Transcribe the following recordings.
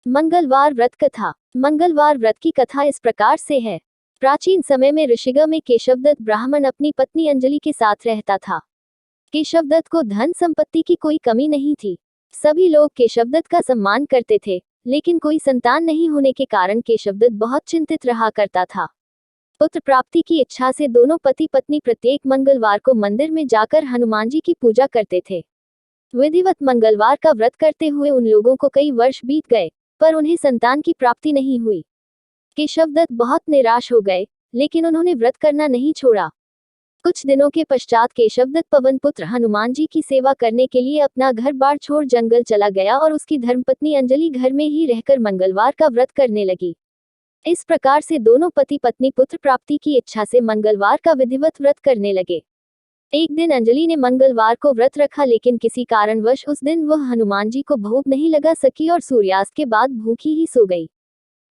मंगलवार व्रत कथा। मंगलवार व्रत की कथा इस प्रकार से है। प्राचीन समय में ऋषिगृह में केशवदत्त ब्राह्मण अपनी पत्नी अंजलि के साथ रहता था। केशवदत्त को धन संपत्ति की कोई कमी नहीं थी। सभी लोग केशवदत्त का सम्मान करते थे, लेकिन कोई संतान नहीं होने के कारण केशवदत्त बहुत चिंतित रहा करता था। पुत्र प्राप्ति की इच्छा से दोनों पति पत्नी प्रत्येक मंगलवार को मंदिर में जाकर हनुमान जी की पूजा करते थे। विधिवत मंगलवार का व्रत करते हुए उन लोगों को कई वर्ष बीत गए, पर उन्हें संतान की प्राप्ति नहीं हुई। केशवदत्त बहुत निराश हो गए, लेकिन उन्होंने व्रत करना नहीं छोड़ा। कुछ दिनों के पश्चात केशवदत्त पवन पुत्र हनुमान जी की सेवा करने के लिए अपना घर बार छोड़ जंगल चला गया और उसकी धर्मपत्नी अंजलि घर में ही रहकर मंगलवार का व्रत करने लगी। इस प्रकार से दोनों पति पत्नी पुत्र प्राप्ति की इच्छा से मंगलवार का विधिवत व्रत करने लगे। एक दिन अंजलि ने मंगलवार को व्रत रखा, लेकिन किसी कारणवश उस दिन वह हनुमान जी को भोग नहीं लगा सकी और सूर्यास्त के बाद भूखी ही सो गई।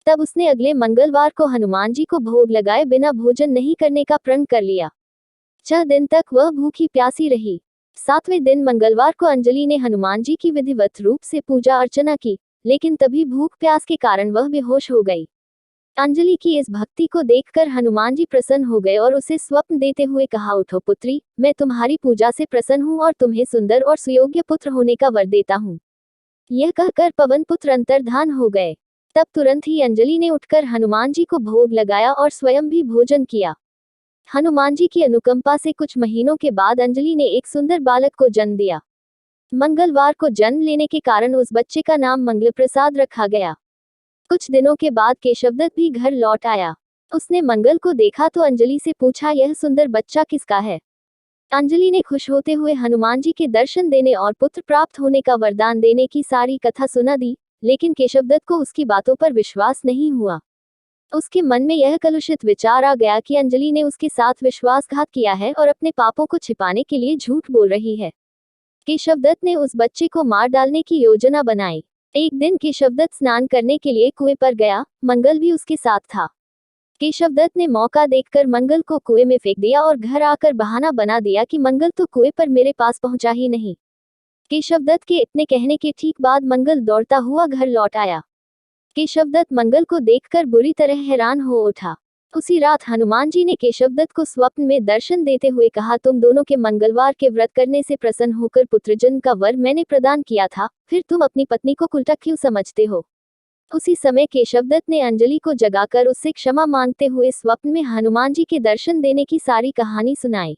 तब उसने अगले मंगलवार को हनुमान जी को भोग लगाए बिना भोजन नहीं करने का प्रण कर लिया। 6 दिन तक वह भूखी प्यासी रही। 7वें दिन मंगलवार को अंजलि ने हनुमान जी की विधिवत रूप से पूजा अर्चना की, लेकिन तभी भूख प्यास के कारण वह बेहोश हो गई। अंजलि की इस भक्ति को देखकर हनुमान जी प्रसन्न हो गए और उसे स्वप्न देते हुए कहा, उठो पुत्री, मैं तुम्हारी पूजा से प्रसन्न हूँ और तुम्हें सुंदर और सुयोग्य पुत्र होने का वर देता हूँ। यह कहकर पवन पुत्र अंतर्धान हो गए। तब तुरंत ही अंजलि ने उठकर हनुमान जी को भोग लगाया और स्वयं भी भोजन किया। हनुमान जी की अनुकंपा से कुछ महीनों के बाद अंजलि ने एक सुंदर बालक को जन्म दिया। मंगलवार को जन्म लेने के कारण उस बच्चे का नाम मंगलप्रसाद रखा गया। कुछ दिनों के बाद केशवदत्त भी घर लौट आया। उसने मंगल को देखा तो अंजलि से पूछा, यह सुंदर बच्चा किसका है? अंजलि ने खुश होते हुए हनुमान जी के दर्शन देने और पुत्र प्राप्त होने का वरदान देने की सारी कथा सुना दी, लेकिन केशवदत्त को उसकी बातों पर विश्वास नहीं हुआ। उसके मन में यह कलुषित विचार आ गया कि अंजलि ने उसके साथ विश्वासघात किया है और अपने पापों को छिपाने के लिए झूठ बोल रही है। केशवदत्त ने उस बच्चे को मार डालने की योजना बनाई। एक दिन केशवदत्त स्नान करने के लिए कुएं पर गया। मंगल भी उसके साथ था। केशवदत्त ने मौका देखकर मंगल को कुएं में फेंक दिया और घर आकर बहाना बना दिया कि मंगल तो कुएं पर मेरे पास पहुंचा ही नहीं। केशवदत्त के इतने कहने के ठीक बाद मंगल दौड़ता हुआ घर लौट आया। केशवदत्त मंगल को देखकर बुरी तरह हैरान हो उठा। उसी रात हनुमान जी ने केशवदत्त को स्वप्न में दर्शन देते हुए कहा, तुम दोनों के मंगलवार के व्रत करने से प्रसन्न होकर पुत्रजन्म का वर मैंने प्रदान किया था, फिर तुम अपनी पत्नी को उल्टा क्यों समझते हो? उसी समय केशवदत्त ने अंजलि को जगाकर उससे क्षमा मांगते हुए स्वप्न में हनुमान जी के दर्शन देने की सारी कहानी सुनाई।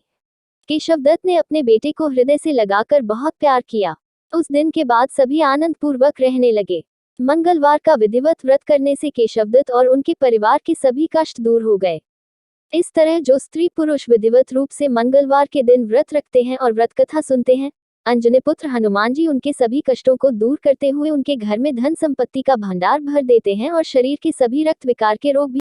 केशवदत्त ने अपने बेटे को हृदय से लगाकर बहुत प्यार किया। उस दिन के बाद सभी आनंद पूर्वक रहने लगे। मंगलवार का विधिवत व्रत करने से केशवदत्त और उनके परिवार के सभी कष्ट दूर हो गए। इस तरह जो स्त्री पुरुष विधिवत रूप से मंगलवार के दिन व्रत रखते हैं और व्रत कथा सुनते हैं, अंजनी पुत्र हनुमान जी उनके सभी कष्टों को दूर करते हुए उनके घर में धन संपत्ति का भंडार भर देते हैं और शरीर के सभी रक्त विकार के रोग भी